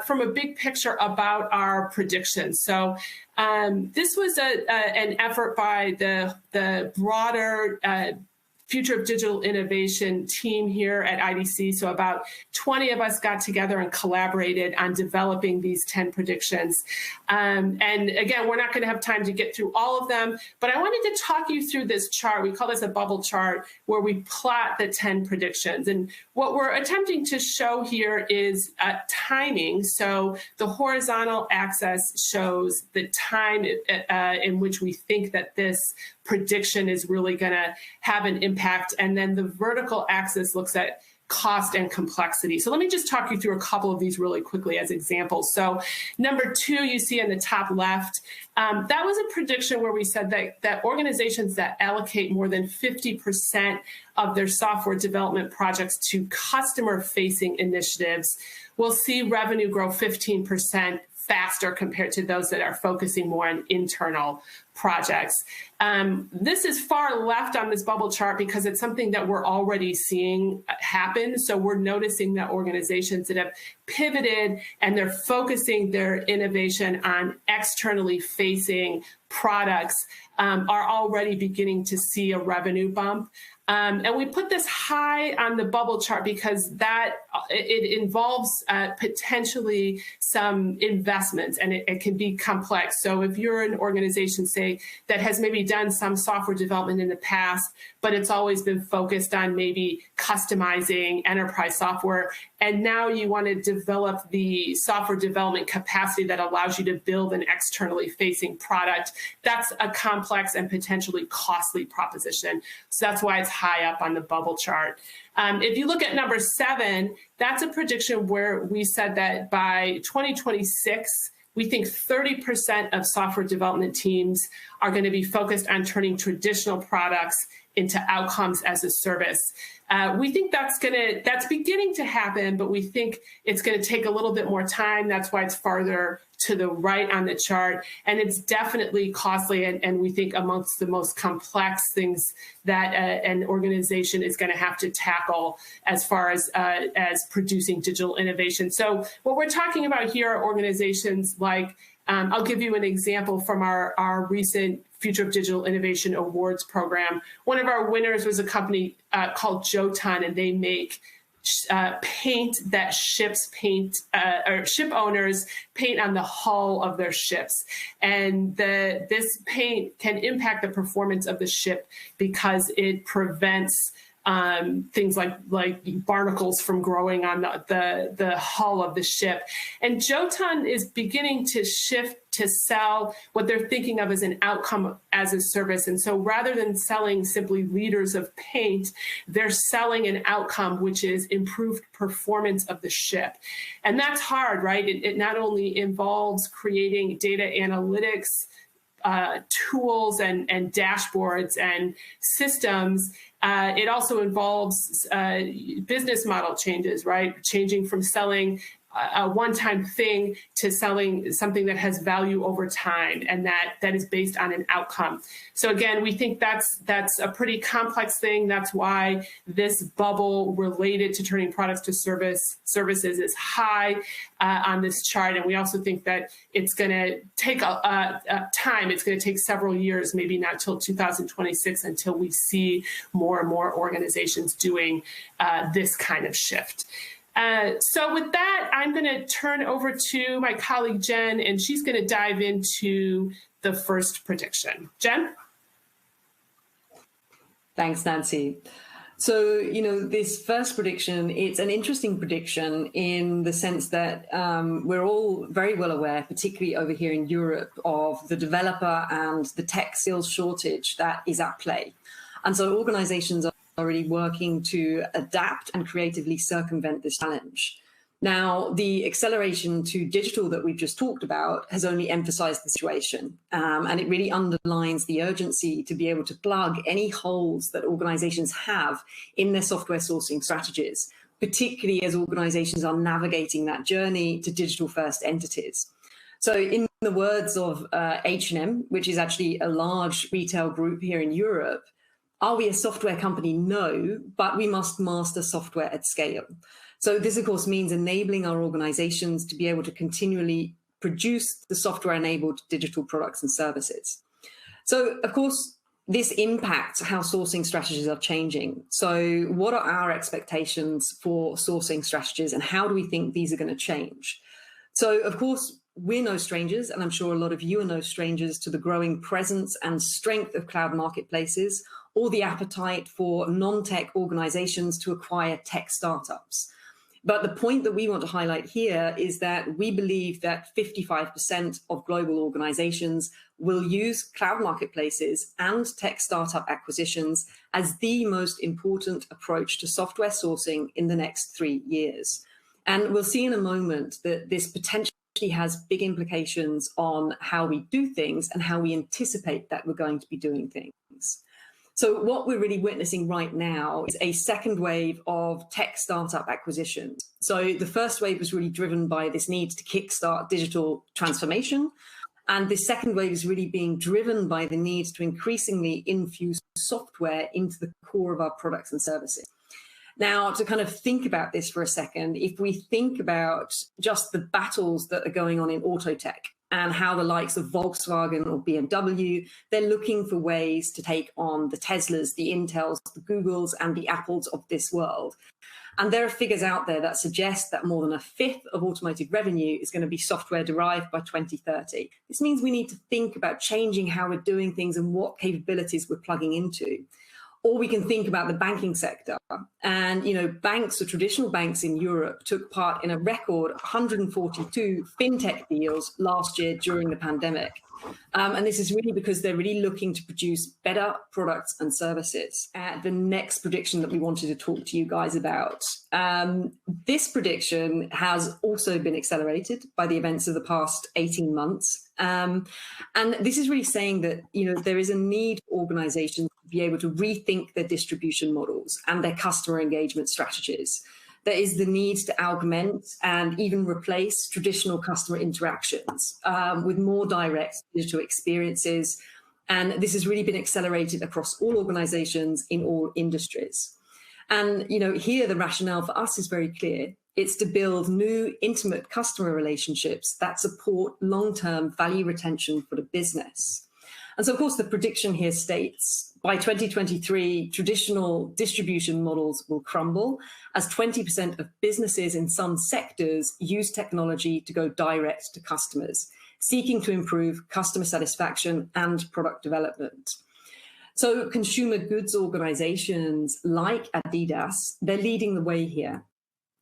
from a big picture about our predictions. So this was an effort by the broader Future of Digital Innovation team here at IDC. So about 20 of us got together and collaborated on developing these 10 predictions. And again, we're not going to have time to get through all of them, but I wanted to talk you through this chart. We call this a bubble chart, where we plot the 10 predictions. And what we're attempting to show here is timing. So the horizontal axis shows the time in which we think that this prediction is really going to have an impact. And then the vertical axis looks at cost and complexity. So let me just talk you through a couple of these really quickly as examples. So number 2, you see in the top left, that was a prediction where we said that organizations that allocate more than 50% of their software development projects to customer-facing initiatives will see revenue grow 15% faster compared to those that are focusing more on internal projects. This is far left on this bubble chart because it's something that we're already seeing happen. So we're noticing that organizations that have pivoted and they're focusing their innovation on externally facing products are already beginning to see a revenue bump. And we put this high on the bubble chart because that it involves potentially some investments, and it can be complex. So if you're an organization, say, that has maybe done some software development in the past, but it's always been focused on maybe customizing enterprise software, and now you want to develop the software development capacity that allows you to build an externally facing product, that's a complex and potentially costly proposition. So that's why it's high up on the bubble chart. If you look at number 7, that's a prediction where we said that by 2026, we think 30% of software development teams are going to be focused on turning traditional products into outcomes as a service. We think that's beginning to happen, but we think it's going to take a little bit more time. That's why it's farther to the right on the chart. And it's definitely costly, and we think amongst the most complex things that an organization is going to have to tackle as far as producing digital innovation. So what we're talking about here are organizations like, I'll give you an example from our recent Future of Digital Innovation Awards program. One of our winners was a company called Jotun, and they make paint that ship owners paint on the hull of their ships. And this paint can impact the performance of the ship because it prevents things like barnacles from growing on the hull of the ship. And Jotun is beginning to shift to sell what they're thinking of as an outcome as a service. And so rather than selling simply liters of paint, they're selling an outcome, which is improved performance of the ship. And that's hard, right? It not only involves creating data analytics tools and dashboards and systems. It also involves business model changes, right? Changing from selling a one-time thing to selling something that has value over time, and that is based on an outcome. So again, we think that's a pretty complex thing. That's why this bubble related to turning products to services is high on this chart. And we also think that it's going to take time. It's going to take several years, maybe not till 2026, until we see more and more organizations doing this kind of shift. So with that, I'm going to turn over to my colleague, Jen, and she's going to dive into the first prediction. Jen? Thanks, Nancy. So, this first prediction, it's an interesting prediction in the sense that we're all very well aware, particularly over here in Europe, of the developer and the tech skills shortage that is at play. And so organizations are already working to adapt and creatively circumvent this challenge. Now, the acceleration to digital that we've just talked about has only emphasized the situation, and it really underlines the urgency to be able to plug any holes that organizations have in their software sourcing strategies, particularly as organizations are navigating that journey to digital-first entities. So in the words of H&M, which is actually a large retail group here in Europe, are we a software company? No, but we must master software at scale. So this, of course, means enabling our organizations to be able to continually produce the software-enabled digital products and services. So, of course, this impacts how sourcing strategies are changing. So what are our expectations for sourcing strategies, and how do we think these are going to change? So, of course, we're no strangers, and I'm sure a lot of you are no strangers to the growing presence and strength of cloud marketplaces, or the appetite for non-tech organizations to acquire tech startups. But the point that we want to highlight here is that we believe that 55% of global organizations will use cloud marketplaces and tech startup acquisitions as the most important approach to software sourcing in the next 3 years. And we'll see in a moment that this potentially has big implications on how we do things and how we anticipate that we're going to be doing things. So what we're really witnessing right now is a second wave of tech startup acquisitions. So the first wave was really driven by this need to kickstart digital transformation. And the second wave is really being driven by the need to increasingly infuse software into the core of our products and services. Now, to kind of think about this for a second, if we think about just the battles that are going on in auto tech, and how the likes of Volkswagen or BMW, they're looking for ways to take on the Teslas, the Intels, the Googles, and the Apples of this world. And there are figures out there that suggest that more than a fifth of automotive revenue is going to be software derived by 2030. This means we need to think about changing how we're doing things and what capabilities we're plugging into. Or we can think about the banking sector. And, you know, banks or traditional banks in Europe took part in a record 142 fintech deals last year during the pandemic. And this is really because they're really looking to produce better products and services. The next prediction that we wanted to talk to you guys about, this prediction has also been accelerated by the events of the past 18 months. And this is really saying that, you know, there is a need for organizations to be able to rethink their distribution models and their customer engagement strategies. There is the need to augment and even replace traditional customer interactions with more direct digital experiences. And this has really been accelerated across all organizations in all industries. And, you know, here the rationale for us is very clear. It's to build new, intimate customer relationships that support long-term value retention for the business. And so, of course, the prediction here states, by 2023, traditional distribution models will crumble as 20% of businesses in some sectors use technology to go direct to customers, seeking to improve customer satisfaction and product development. So consumer goods organizations like Adidas, they're leading the way here.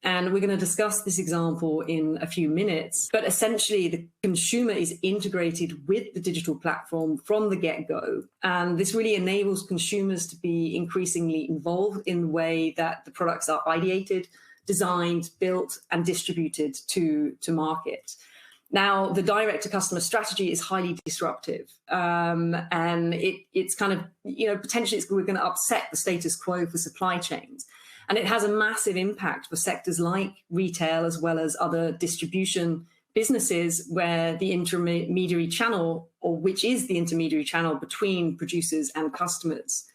And we're going to discuss this example in a few minutes. But essentially, the consumer is integrated with the digital platform from the get-go. And this really enables consumers to be increasingly involved in the way that the products are ideated, designed, built, and distributed to market. Now, the direct-to-customer strategy is highly disruptive. And it's kind of, you know, potentially we're going to upset the status quo for supply chains. And it has a massive impact for sectors like retail, as well as other distribution businesses where the intermediary channel, or which is the intermediary channel between producers and customers.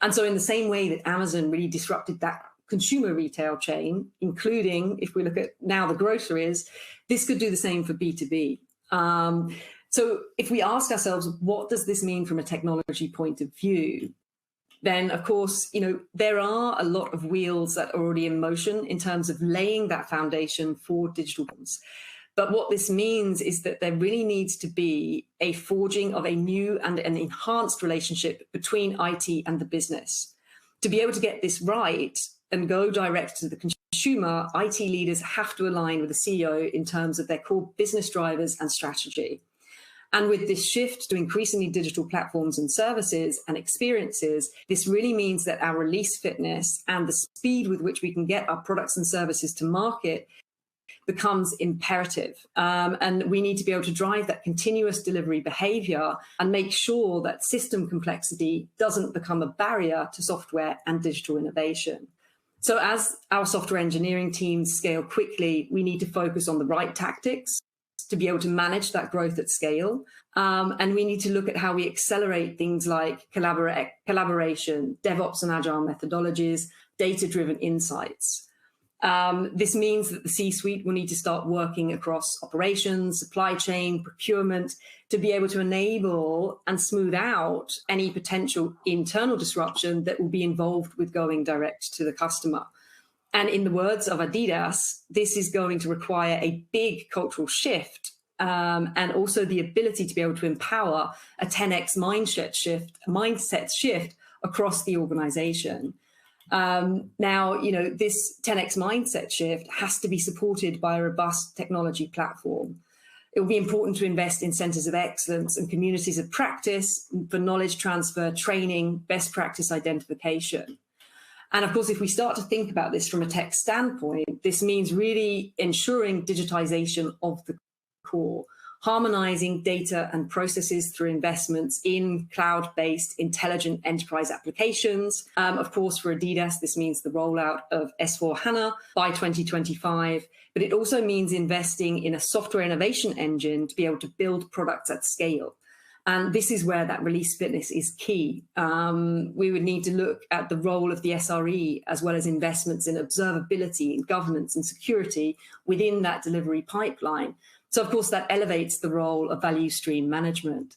And so in the same way that Amazon really disrupted that consumer retail chain, including, if we look at now the groceries, this could do the same for B2B. So if we ask ourselves, what does this mean from a technology point of view? Then, of course, you know, there are a lot of wheels that are already in motion in terms of laying that foundation for digital ones. But what this means is that there really needs to be a forging of a new and an enhanced relationship between IT and the business. To be able to get this right and go direct to the consumer, IT leaders have to align with the CEO in terms of their core business drivers and strategy. And with this shift to increasingly digital platforms and services and experiences, this really means that our release fitness and the speed with which we can get our products and services to market becomes imperative. And we need to be able to drive that continuous delivery behavior and make sure that system complexity doesn't become a barrier to software and digital innovation. So as our software engineering teams scale quickly, we need to focus on the right tactics to be able to manage that growth at scale. And we need to look at how we accelerate things like collaboration, DevOps and agile methodologies, data-driven insights. This means that the C-suite will need to start working across operations, supply chain, procurement, to be able to enable and smooth out any potential internal disruption that will be involved with going direct to the customer. And in the words of Adidas, this is going to require a big cultural shift, and also the ability to be able to empower a 10x mindset shift across the organization. Now, this 10x mindset shift has to be supported by a robust technology platform. It will be important to invest in centers of excellence and communities of practice for knowledge transfer, training, best practice identification. And of course, if we start to think about this from a tech standpoint, this means really ensuring digitization of the core, harmonizing data and processes through investments in cloud-based intelligent enterprise applications. Of course, for Adidas, this means the rollout of S/4HANA by 2025, but it also means investing in a software innovation engine to be able to build products at scale. And this is where that release fitness is key. We would need to look at the role of the SRE, as well as investments in observability, in governance and security within that delivery pipeline. So, of course, that elevates the role of value stream management.